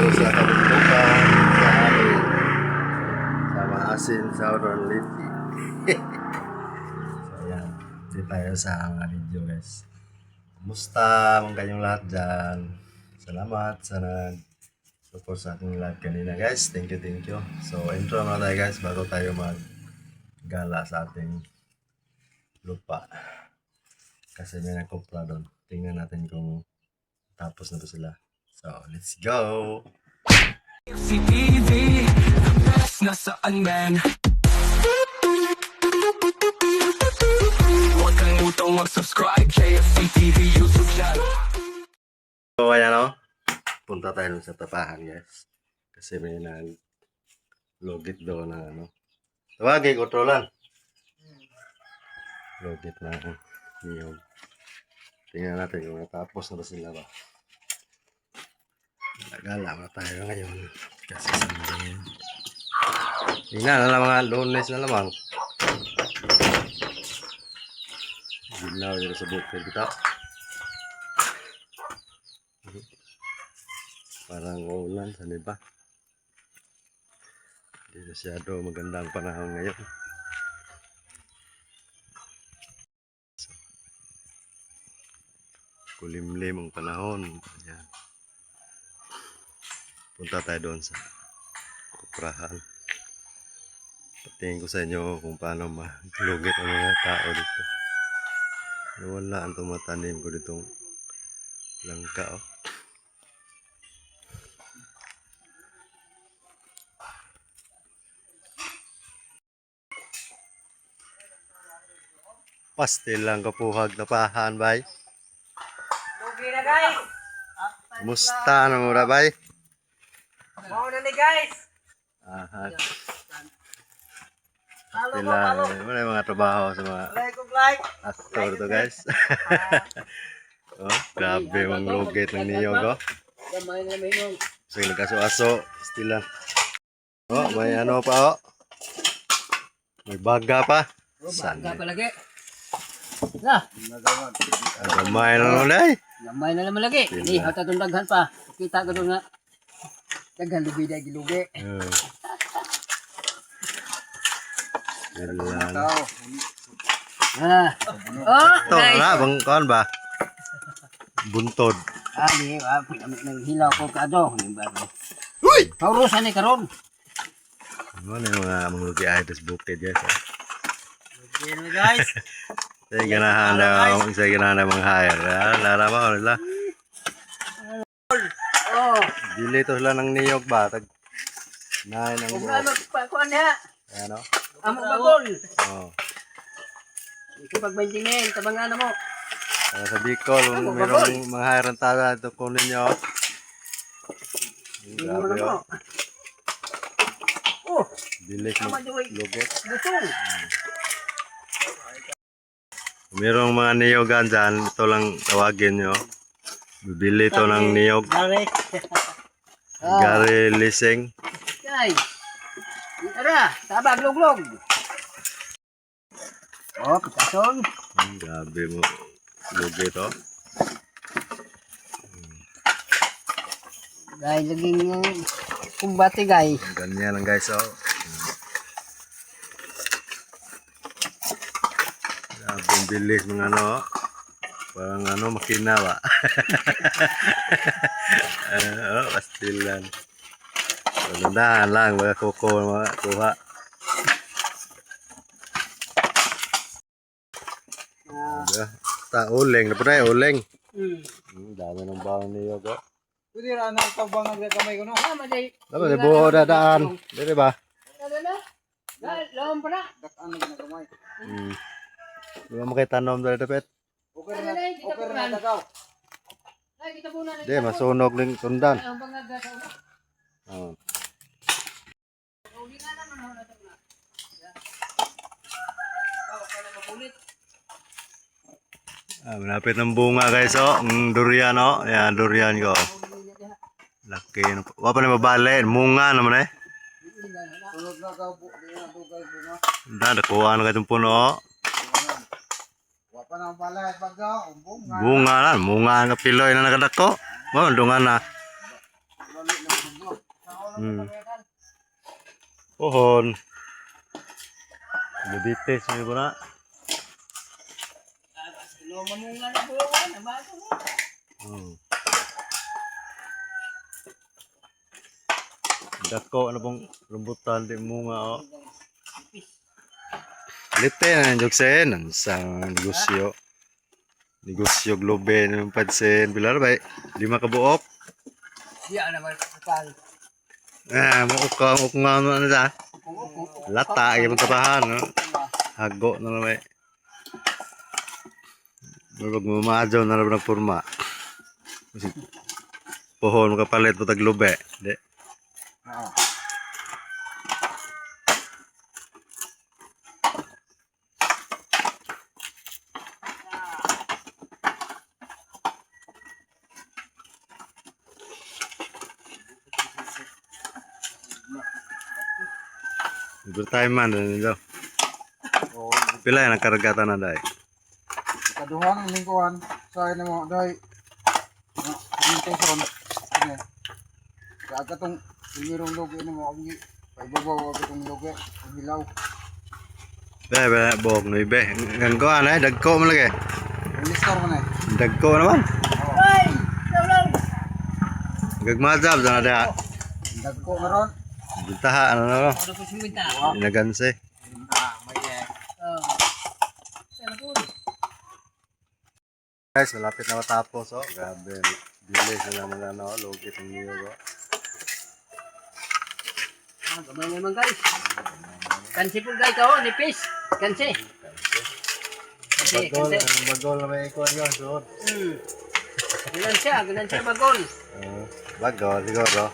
sa kabundukan sa amin sa maasin Southern Liti. So yan, dito tayo sa video guys. Kumusta mga kanyang lahat dyan? Salamat sa nag-support sa ating live kanina guys. Thank you. So intro na tayo guys bago tayo mag-gala sa ating lupa. Kasi may nagkumpra doon. Tingnan natin kung tapos na ba sila. So, let's go! FCTV, the best nasaan man. Huwag kang utong mag-subscribe, JFCTV YouTube channel. So, ayan o. Punta tayo sa tapahan guys. Kasi may nag-logit doon na ano. Tawagin, kontrolan. Logit na niyog. Tingnan natin kung natapos na ba sila ba. Nagala na tayo ngayon. Kasi Sunday. Tingnan na lang mga Lunes na lamang. Ginaw yun sa bukid kita. Parang ulan sa ba? Hindi masyado magandang panahon ngayon. Kulimlim ang panahon. Ayan. Punta tayo doon sa kuprahan. Patingin ko sa inyo kung paano maglugit ang mga tao dito. Wala ang tumatanim ko ditong langka. Oh. Pastil lang kapuhag na pahan, bay. Okay na guys. Kumusta na mura, bay? Mau na ni guys. Aha. Halo Pastil mo, halo. lang. Wala yung mga trabaho sa mga Like. aktor to, guys. Oh, grabe yung lugit ng niyog, oh. Gamay na may nung. So, nagkaso-aso. Pastil lang. Oh, may ano pa, oh. May baga pa. Saan? Baga palagi. Na, Gamay na naman, ay. gamay na naman lagi. Ni hata tong daghan pa. Kita ko doon nga. Daghan lubi na gilugi. Kailan. Ah. Oh, Ito na, bang kawan ba? Buntod. Ali, nang hilaw ko kado, ni ba? Uy! Paurusan ni karon. Ano na yung mga manglugi ay tas bukid, guys. Okay na guys. Saya ganahan na mga hire. Laraman nila. Oh, Dili to sila ng niyog ba? Tag nahin ng ug na magpakuan ha. ano? Amo bagol. Oh. Ito pagbentingen, tabangan mo. Sa Bicol, kung mayroong mga hire ang tala ito kunin nyo. Grabe Mo. oh. Oh, Bilis tama mo joy. lugit. Busong. Mayroong mga niyogan dyan. Ito lang tawagin nyo. Bibili ito ng niyog. Gari. Gary Lising. Kay. Tara, tabag luglog. Oh, pitason. Grabe mo. Lugit oh. Gay laging kumbati gay. Ganyan lang guys oh. Grabe ang bilis ng ano. Parang ano makina ba. Oh, pastilan. Tandaan lang mga kuko mga kuha. Uling, na pa uling. Dami ng bawang niyo ko. Pwede ra na tabang nagkamay ko no. Tama day. Dapat buo dadaan. Dili ba? Dala. Laom pa na. Dakan na gamay. Di ba makitanom dali dapat? Okay na dagaw. Ay, kita muna. Di, masunog ng tundan. Ang bangag sa ulo. Oh. Uli na naman ako na ito na. Tawag ka na mabulit. Malapit ng bunga guys oh. Durian oh. Yan, durian ko. Laki. Wala pa na mabali. Munga naman eh. Sunod na ka bugay bunga. Nakuha na kaitong puno oh. Wa pa nang balay bagaw, bunga. Bunga na. Munga nga piloy na nakadako. Oh, dungan na. Balik na bunga. Pohon. Diabetes mo ko na. Mamunga na buwan, nabago mo. Dako ano pong rambutan di munga oh. Lite na yung joksen ang isang negosyo. Negosyo globe ng padsen bilar bay 5 ka buok. Diya naman kapal. Muukang ano sa lata ay mong tabahan no. Hago na naman. Murag mamajaw na naman ng forma. Pohon makapalit po tag globe. Di. Oo. Overtime man din nito. Oo. Pila yan ang karagatan na dahil. Kaduhang lingkuhan sa ina mo dahil presentation ini kaya katong sinirong logo ini mo ang paibabaw katong logo ang hilaw Be, buhok no ibe. Ngangko ano dagko mo lagi. ang lister man eh Dagko naman. Ay! Lang! Gagmazab na da. dagko na ron Bintaha ano na no. Ano po siminta? Inaganse. may Oo. Telepon. Guys, malapit na matapos oh. Grabe. Bilis na naman ano, logit ang niyo oh. Gamay naman guys. Kansi po guys ako, nipis. Kansi. Bagol, ang bagol na may ikon yun, suot. Gulan siya bagol. Bagol, siguro.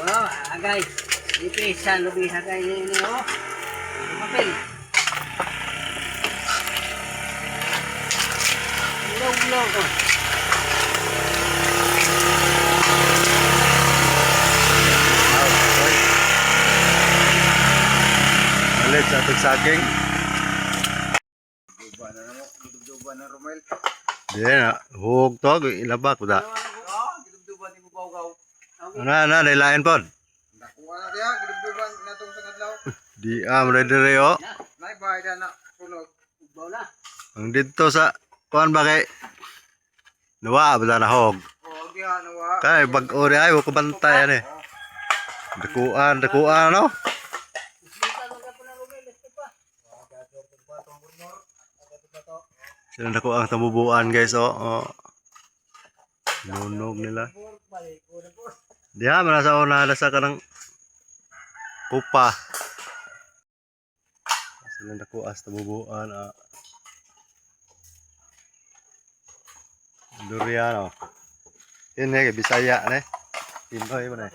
Oh, guys. Nipis sa lubi sa guys ini oh. Mapil. Long oh. Malit sa ating saging. gidubduban na Romel Di na, huwag to, ilabak ko da. gidubduban ni Bubawgaw Ano, dailain po. nakuha na diya gidubduban natong sa kadlaw Di ready oh. nay bahay na sunog Ubaw na. Ang dito sa, kuhan ba kay, nawa ba na hog? o diha nawa Kaya bag-ori ay, huwag ko bantay yan eh. Dakuan, no? Sila dako ang tamubuan guys oh. Nunog nila. Diha man sa una sa kanang pupa. Sila dako as tamubuan Durian oh. Ini ke Bisaya ne. Pinoy man eh.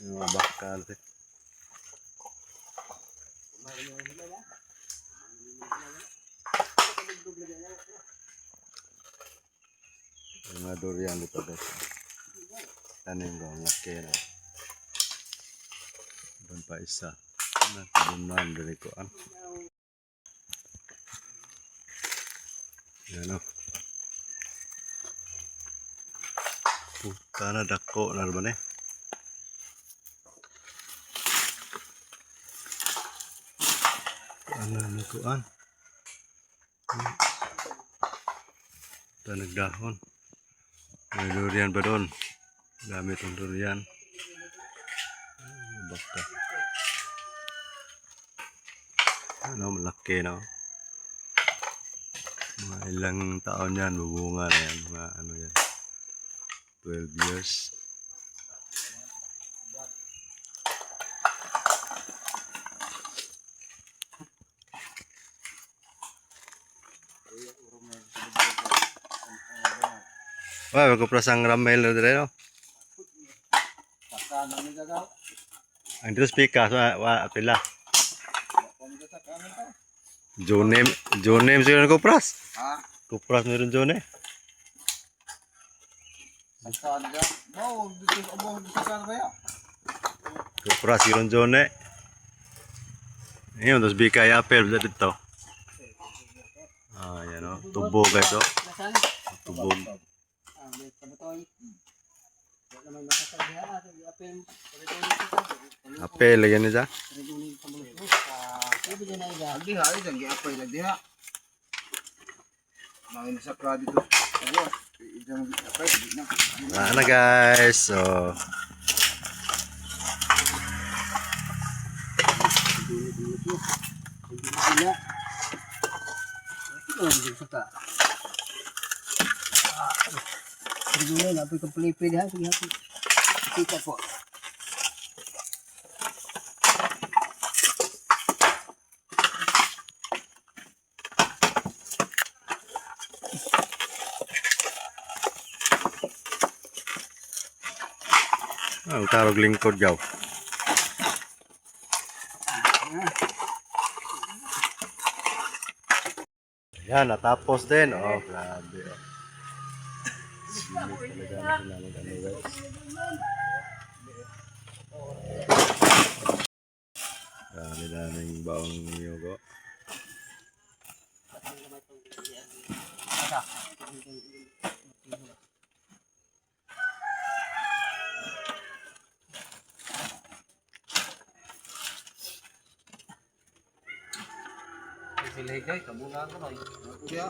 Yung bakal sih. Mga durian dito guys. Tanim ko, laki na. Doon pa isa. Nakubunan din ko. Yan o. Puta na dako na naman eh. Ano na kuan? Ito nagdahon. May durian ba doon? Gamit ang durian. Basta. Ano, malaki na. Mga ilang taon yan, bubunga na yan. Mga ano yan. 12 years. Wah, magkuprasang ramel na dito, no? Sakana ni gagaw. Ang dito speaker, pila. Pamda sa kanan ta. Jonem sila kupras. Ha? Kupras meron Jone. Sakana dia. Mau dito abong sakana ba ya? Kupras meron Jone. Ayun, tapos bika ay apel dito. Ah, yan o. Tubo guys, o. Nasaan? Tubog. Ah, may kabutoy. Wala naman makasabihan natin. Apel. Pagkakita. Apel, lagyan niya. Pagkakita sa mga sabi din na iba. Lagi ha, isang giapay lagi ha. Main sa kradi to. Ano? Isang giapay, di na. Wala na guys. So, Sila. Ito ang saka. Sige na, apoy kong pilipid ha. Sige ha. Kita po. ang tarog lingkod yaw. Yan, natapos din. Oh, grabe. Oh. Sinis talaga ang sinanag guys. Dami-daming baong niyog. Sila higay, kabunan ko na. Ako diya.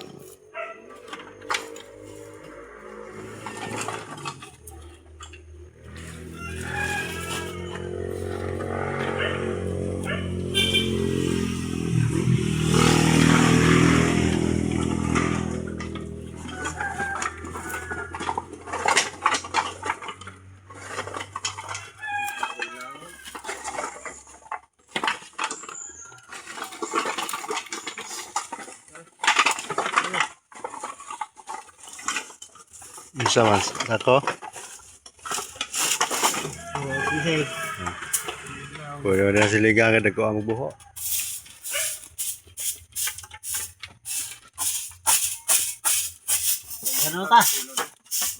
Isa man. Ako? Sige. Pwede na siligang ka ko ang buho. Ano ta?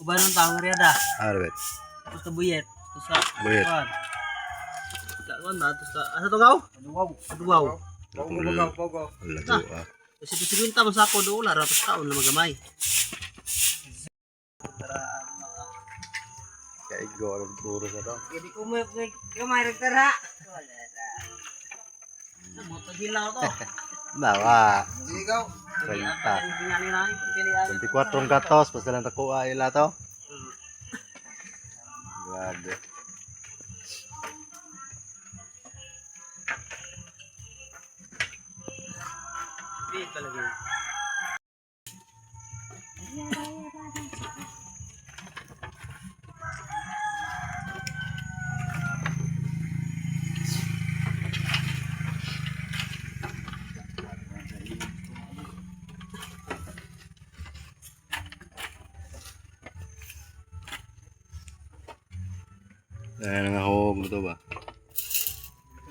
Uban ng taong riyada. Arbet. Tapos sa buyet. Tapos sa Buyet. kuwan. Sa kuwan ba? Tapos sa... Asa to gaw? Aduwaw. Pogo. Wala to. Ah. Kasi ito sigunta mo sa ako doon. Tapos taon na magamay. Kaigo ang puro sa to. Hindi ko may gamay nagtara. Wala na. Sa moto dilaw to. Nawa. Sigaw. 30. 24 gatos. Basta lang nakuha ila to. Grabe. Hindi talaga. Ayan nga hog to ba?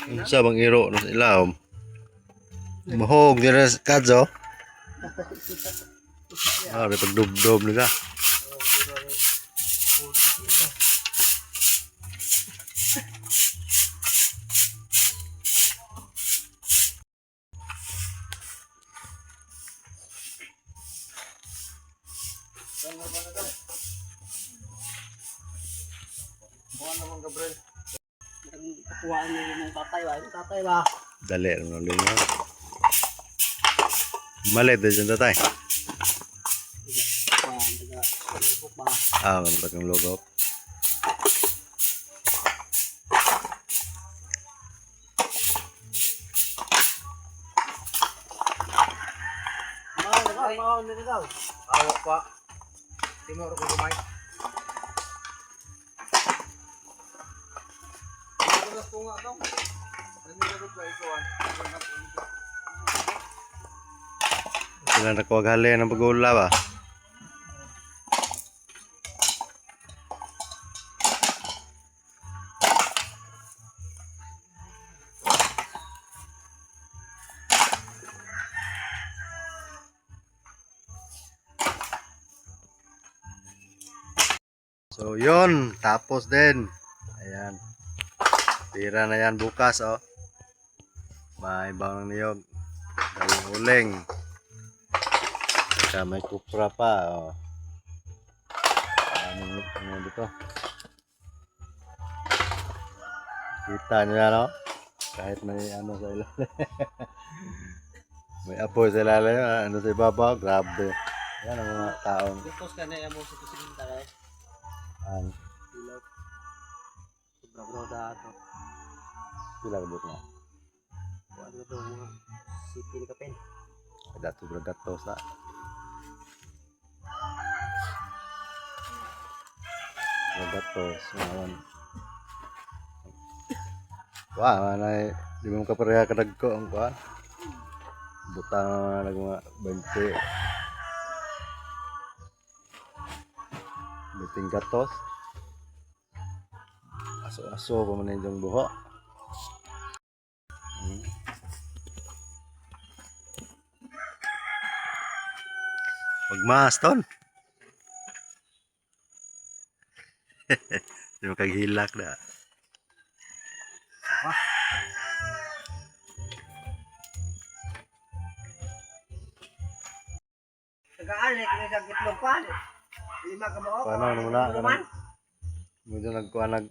Ano sa bang iro no sa ilawom? Mahog nila sa kadzo. Ah, may pagdubdob nila. Kuha naman Gabriel. Kuhaan niyo yung tatay ba? Yung tatay ba? Dali ano lingon. Malit din dyan tatay. Kuhaan. Taga. Ipok ba? Ah, mantak ang logo. Mahon na daw. Awak pa. Timor ko kumay. Ano ko nga daw? Ano ko ba ikawan? Sila nakuwaghali ng pag-uula ba? So yun, tapos din. Ayan. Tira na yan bukas oh. May bawang niyog. Daling uling. Saka may kupra pa oh. Ano dito? Kita nyo yan, no? Kahit may ano sa ilalim. May apoy sa ilalim, ano sa ibabaw, grabe. Yan ang mga taong. Gusto ka na yung mo sa kusinta guys. Ang Pilot. Sobra bro dato. pila ka na. Kuan na to mga city ni Kapen. Dato bergato sa. Bergato semawan. Wah, mana di mo kapareha kadagko ang kuan. Butang mga 20. Biting gatos. Aso-aso pa man yung buho. Pagmas ton. Di mo kaghilak na. Tagaan ni kini sa gitlog pa. 5 ka mo. Paano muna kanang medyo nagkuanag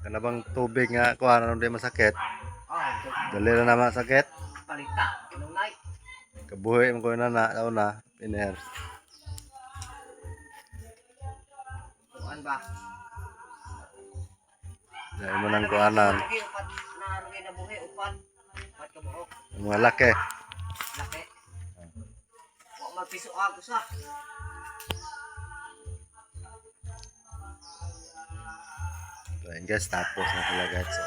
kanabang tubig nga kuan ano di masakit. Dali na naman sakit. Palita. Anong nay? Kabuhi mo ko na daw na piner. Kuan ba? Dahil mo nang kuanan. Lagi upat na rugi na buhi upat. Upat ka buhok. Ang mga laki. Laki. Wa mapiso ako sa. So, yun guys, tapos na sila guys. So,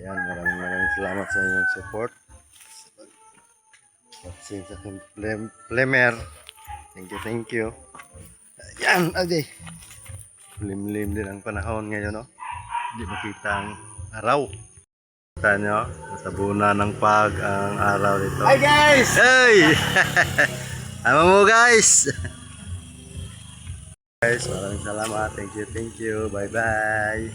ayan, maraming salamat sa inyong support. Watching sa aking flamer. Thank you. Ayan, adi. Lim-lim din ang panahon ngayon, no? Hindi makita ang araw. Kita nyo, natabunan ng pag ang araw dito. Hi guys. Hey! Ama mo guys! Guys, maraming salamat. Thank you. Bye-bye.